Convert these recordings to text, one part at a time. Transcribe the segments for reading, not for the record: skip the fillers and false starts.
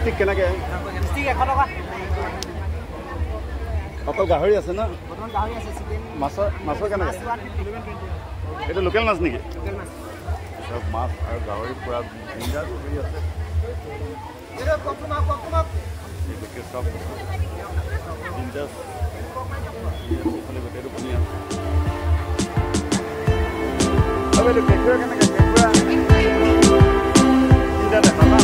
stick কেনেকৈ stick 100 টকা অকল গাহৰি আছে ন বৰ্তমান গাহৰি আছে চিকেন মাছৰ কেনেকৈ এইটো লোকেল মাছ নেকি লোকেল মাছ চব মাছ আৰু গাহৰি পূৰা বিন্দাছ কৰি আছে এইটোকে চব বিন্দাছ এইফালে গোটেইটো বনি আছে আৰু এইটো কেঁকুৰা কেনেকৈ কেঁকুৰা তিনিটা দেখা না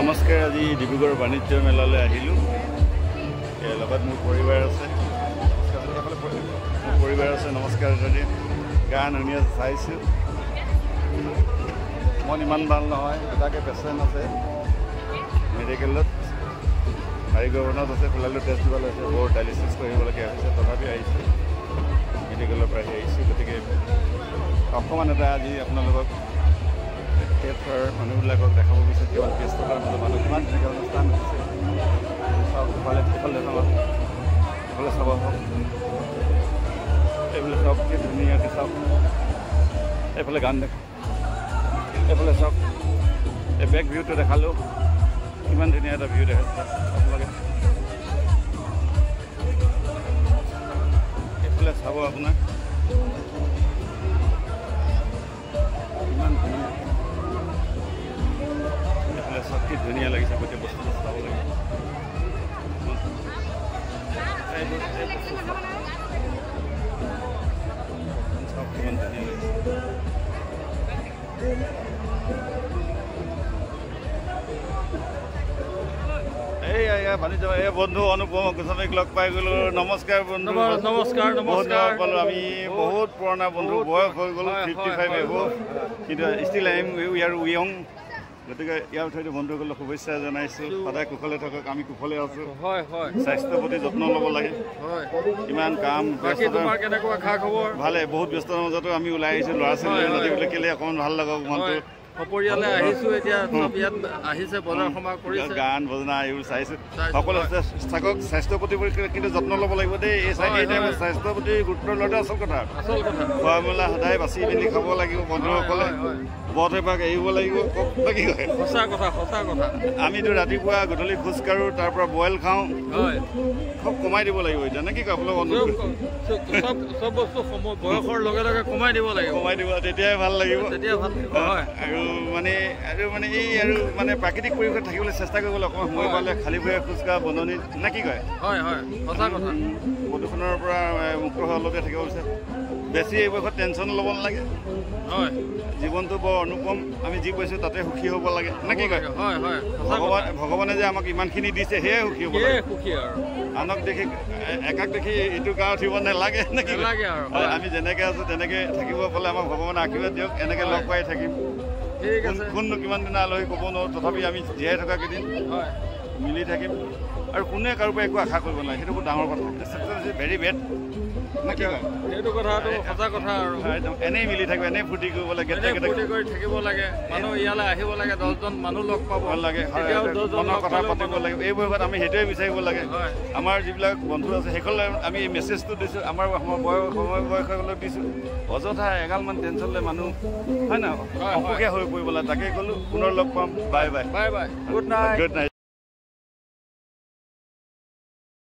নমস্কাৰ আজি ডিব্ৰুগড় বাণিজ্য মেলালৈ আহিলোঁ লগত মোৰ পৰিবাৰ আছে নমস্কাৰ যদি গান শুনি চাইছোঁ মন ইমান ভাল নহয় এটাকে পেচেণ্ট আছে মেডিকেলত কাৰিকৰণত আছে ফুলালোঁ টেষ্ট দিব লৈছে বৰ ডায়েলিচিছ কৰিবলগীয়া হৈছে তথাপি আহিছোঁ মেডিকেলৰ পৰা আহিছোঁ গতিকে অকণমান এটা আজি আপোনালোকক ক্ষেত্ৰৰ মানুহবিলাকক দেখাব বিচাৰিছোঁ কিমান ব্যস্ততাৰ মাজত মানুহ কিমান ধুনীয়া অনুষ্ঠান হৈছে চাওক ইফালে চাব হওক এইফালে চাওক কি ধুনীয়াকৈ চাওক এইফালে গান দেখ এইফালে চাওক এই বেক ভিউটো দেখালোঁ কিমান ধুনীয়া এটা ভিউ দেখাইছে আপোনালোকে এইফালে চাব আপোনাক কিমান ধুনীয়া এইফালে চাওক কি ধুনীয়া লাগিছে গোটেই বস্তুটো চাব লাগে চাওক কিমান ধুনীয়া লাগিছে এই বন্ধু অনুপম গোস্বামীক লগ পাই গ'লো নমস্কাৰ বন্ধু নমস্কাৰ পালোঁ আমি বহুত পুৰণা বন্ধু বয়স হৈ গ'ল 55 এব কিন্তু ষ্টিল উই আৰ য়ং গতিকে ইয়াৰ ঠাইতে বন্ধুসকলক শুভেচ্ছা জনাইছোঁ সদায় কুশলে থাকক আমি কুশলে আছোঁ স্বাস্থ্যৰ প্ৰতি যত্ন ল'ব লাগে ইমান কাম ভালে বহুত ব্যস্তৰ মাজতো আমি ওলাই আহিছোঁ ল'ৰা ছোৱালী নদীবলৈ কেলে অকণমান ভাল লাগক মনটো সপৰিয়ালে আহিছোঁ এতিয়া চব ইয়াত আহিছে বজাৰ সমাৰ কৰিছে গান বজনা এইবোৰ চাইছোঁ সকলো থাকক স্বাস্থ্যৰ প্ৰতি কিন্তু যত্ন ল'ব লাগিব দেই এই টাইমত স্বাস্থ্যৰ প্ৰতি গুৰুত্ব লোৱাটো আচল কথা খোৱা মেলা সদায় বাচি মেলি খাব লাগিব বন্ধুসকলে বধ এপাক এৰিব লাগিব কি কয় সঁচা কথা আমিতো ৰাতিপুৱা গধূলি খোজকাঢ়োঁ তাৰ পৰা বইল খাওঁ খুব কমাই দিব লাগিব এতিয়া নে কি কয় আপোনালোক অনুৰোধ চব বস্তু বয়সৰ লগে লগে কমাই দিব তেতিয়াই ভাল লাগিব আৰু মানে প্ৰাকৃতিক পৰিৱেশত থাকিবলৈ চেষ্টা কৰিবলৈ অকণমান সময় পালে খালী ভৰিৰে খোজকাঢ়া বননিত নে কি কয় সঁচা কথা প্ৰদূষণৰ পৰা মুক্ত হোৱা অলপে থাকিব বিচাৰে বেছি এই বয়সত টেনশ্যন ল'ব নালাগে জীৱনটো বৰ অনুপম আমি যি কৈছোঁ তাতে সুখী হ'ব লাগে নে কি কয় ভগৱানে যে আমাক ইমানখিনি দিছে সেয়ে সুখী হ'ব লাগে আনক দেখি একাক দেখি এইটো গা উঠিব নালাগে নে কি আমি যেনেকৈ আছোঁ তেনেকৈ থাকিব পালে আমাক ভগৱানে আশীৰ্বাদ দিয়ক এনেকৈ লগ পাই থাকিম কোননো কিমান দিনা আলহী ক'ব নোৱাৰোঁ তথাপি আমি জীয়াই থকা কেইদিন মিলি থাকিম আৰু কোনে কাৰোৰ পৰা একো আশা কৰিব নোৱাৰে সেইটো বহুত ডাঙৰ কথা ভেৰি বেড নে কি কয় সেইটো কথাটো সঁচা কথা আৰু এনেই মিলি থাকিব এনেই ফূৰ্তি কৰিব লাগে থাকিব লাগে মানুহ ইয়ালৈ আহিব লাগে 10জন মানুহ লগ পাব লাগে কথা পাতিব লাগে এই বয়সত আমি সেইটোৱে বিচাৰিব লাগে আমাৰ যিবিলাক বন্ধু আছে সেইসকলে আমি মেছেজটো দিছোঁ আমাৰ সময় বয়সকলক দিছোঁ অযথা এগালমান টেনশ্যন লৈ মানুহ হয় নহয় অসুখীয়া হৈ পৰিব লাগে তাকে ক'লোঁ পুনৰ লগ পাম বাই বাই গুড নাইট